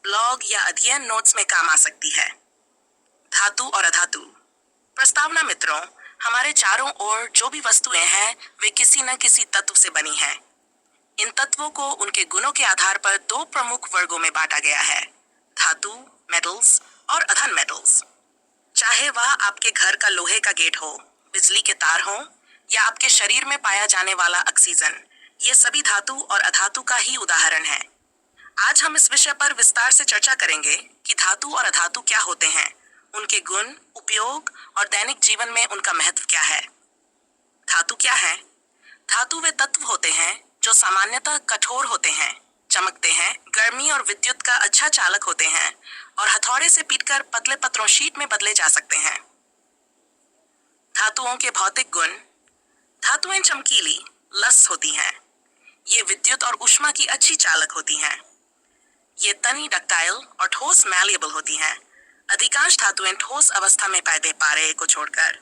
Blog या अध्ययन notes में काम आ सकती है। धातु और अधातु। प्रस्तावना मित्रों, हमारे चारों ओर जो भी वस्तुएं हैं वे किसी न किसी तत्व से बनी हैं। इन तत्वों को उनके गुणों के आधार पर दो प्रमुख वर्गों में बांटा गया है, धातु मेटल्स और अधन मेटल्स। चाहे वह आपके घर का लोहे का गेट हो, बिजली के तार हो या आपके शरीर में पाया जाने वाला ऑक्सीजन, ये सभी धातु और अधातु का ही उदाहरण है। आज हम इस विषय पर विस्तार से चर्चा करेंगे कि धातु और अधातु क्या होते हैं, उनके गुण, उपयोग और दैनिक जीवन में उनका महत्व क्या है। धातु क्या है? धातु वे तत्व होते हैं जो सामान्यतः कठोर होते हैं, चमकते हैं, गर्मी और विद्युत का अच्छा चालक होते हैं और हथौड़े से पीटकर पतले पत्रों शीट में बदले जा सकते हैं। धातुओं के भौतिक गुण। धातुएं चमकीली, लस होती हैं। ये विद्युत और ऊष्मा की अच्छी चालक होती हैं। ये तनी डक्टाइल और ठोस मैलिएबल होती हैं। अधिकांश धातुएं ठोस अवस्था में पैदे पारे को छोड़कर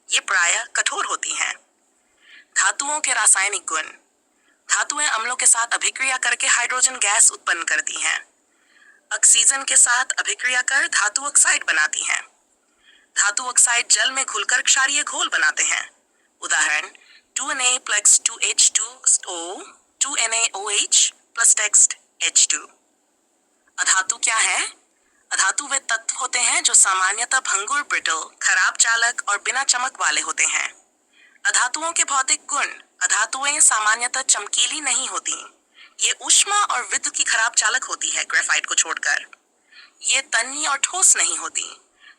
ये प्रायः कठोर होती हैं। धातुओं के रासायनिक गुण। धातुएं अम्लों के साथ अभिक्रिया करके हाइड्रोजन गैस उत्पन्न करती हैं। ऑक्सीजन के साथ अभिक्रिया कर धातु ऑक्साइड बनाती हैं। धातु ऑक्साइड जल में घुलकर क्षारीय घोल बनाते हैं। उदाहरण 2Na plus 2H2O 2NaOH plus text H2। अधातु क्या है? अधातु वे तत्व होते हैं जो सामान्यतः भंगुर, ब्रिटल, खराब चालक और बिना चमक वाले होते हैं। अधातुओं के भौतिक गुण। अधातुएं सामान्यतः चमकीली नहीं होती। ये ऊष्मा और विद्युत की खराब चालक होती है, ग्रेफाइट को छोड़कर। ये तन्य और ठोस नहीं होती,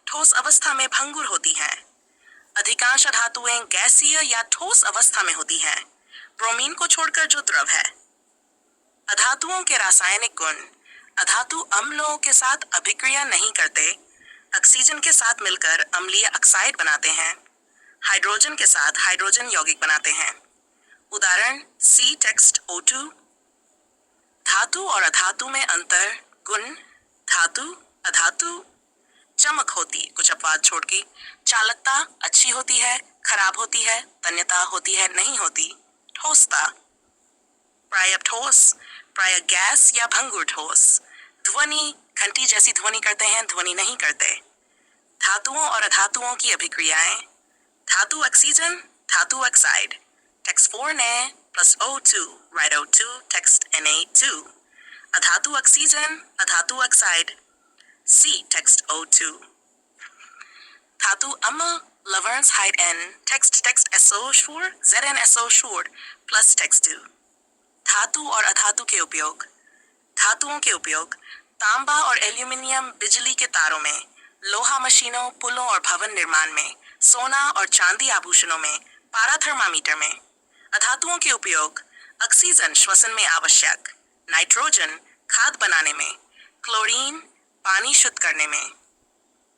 ठोस अवस्था में भंगुर होती हैं। अधिकांश अधातुएं गैसीय या ठोस अवस्था में होती हैं, ब्रोमीन को छोड़कर जो द्रव है। अधातुओं के रासायनिक गुण। अधातु अम्लों के साथ अभिक्रिया नहीं करते, ऑक्सीजन के साथ मिलकर अम्लीय ऑक्साइड बनाते हैं, हाइड्रोजन के साथ हाइड्रोजन यौगिक बनाते हैं। उदाहरण सी टेक्स्ट O2। धातु और अधातु में अंतर। गुण। धातु, अधातु चमक होती, कुछ अपवाद छोड़ के। चालकता अच्छी होती है, खराब होती है, तन्यता होती है, नहीं होती। ठोसता प्रायः ठोस, प्रायः गैस या भंगुर ठोस। ध्वनि घंटी जैसी ध्वनि करते हैं, ध्वनि नहीं करते। धातुओं और अधातुओं की अभिक्रियाएं। धातु ऑक्सीजन, धातु oxide. Text 4Na plus O2 write O2 text Na2। अधातु ऑक्सीजन, अधातु ऑक्साइड। C text O2। धातु अम्ल, लवणस हाइड N text SO4 ZnSO4 plus text 2। धातु और अधातु के उपयोग। धातुओं के उपयोग। तांबा और एल्यूमिनियम बिजली के तारों में, लोहा मशीनों, पुलों और भवन निर्माण में, सोना और चांदी आभूषणों में, पारा थर्मामीटर में। अधातुओं के उपयोग। ऑक्सीजन श्वसन में आवश्यक, नाइट्रोजन खाद बनाने में, क्लोरीन पानी शुद्ध करने में,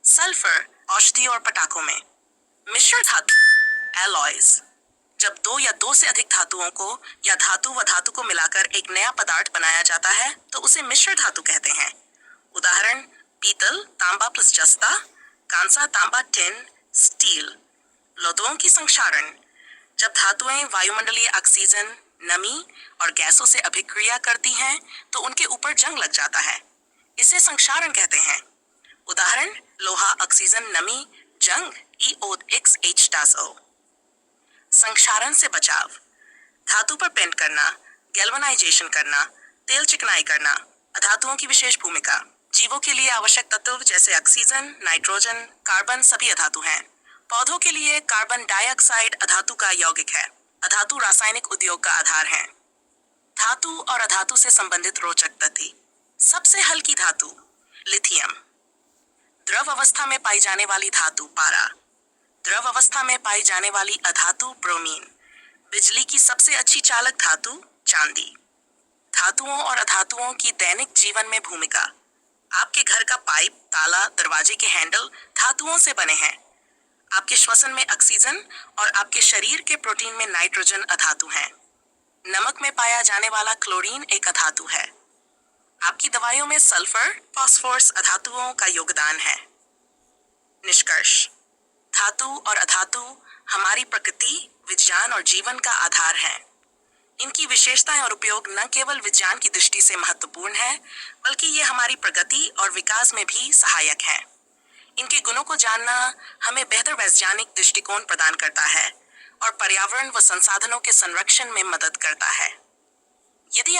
सल्फर औषधि और पटाखों में। मिश्र धातु एलॉयज। जब दो या दो से अधिक धातुओं को या धातु व धातु को मिलाकर एक नया पदार्थ बनाया जाता है तो उसे मिश्र धातु कहते हैं। उदाहरण पीतल, तांबा प्लस जस्ता, कांसा, तांबा, टिन, स्टील। लोथों की संक्षारण। जब धातुएं वायुमंडलीय ऑक्सीजन, नमी और गैसों से अभिक्रिया करती हैं तो उनके ऊपर जंग लग जाता है, इसे संक्षारण कहते हैं। उदाहरण लोहा, ऑक्सीजन, नमी, जंग EOXH-O। संक्षारण से बचाव। धातु पर पेंट करना, गैल्वेनाइजेशन करना, तेल चिकनाई करना। अधातुओं की विशेष भूमिका। जीवों के लिए आवश्यक तत्व जैसे ऑक्सीजन, नाइट्रोजन, कार्बन सभी अधातु हैं। पौधों के लिए कार्बन डाइऑक्साइड अधातु का यौगिक है। अधातु रासायनिक उद्योग का आधार है। धातु और अधातु से संबंधित रोचक तथ्य। सबसे हल्की धातु लिथियम। द्रव अवस्था में पाई जाने वाली धातु पारा। द्रव अवस्था में पाई जाने वाली अधातु ब्रोमीन। बिजली की सबसे अच्छी चालक धातु चांदी। धातुओं और अधातुओं की दैनिक जीवन में भूमिका। आपके घर का पाइप, ताला, दरवाजे के हैंडल धातुओं से बने हैं। आपके श्वसन में ऑक्सीजन और आपके शरीर के प्रोटीन में नाइट्रोजन अधातु हैं। नमक में पाया जाने वाला क्लोरीन एक अधातु है। आपकी दवाइयों में सल्फर, फास्फोरस अधातुओं का योगदान है। निष्कर्ष। धातु और अधातु हमारी प्रकृति, विज्ञान और जीवन का आधार है। इनकी विशेषताएं और उपयोग न केवल विज्ञान की दृष्टि से महत्वपूर्ण है, बल्कि ये हमारी प्रगति और विकास में भी सहायक हैं। इनके गुणों को जानना हमें बेहतर वैज्ञानिक दृष्टिकोण प्रदान करता है और पर्यावरण व संसाधनों के संरक्षण में मदद करता है। यदि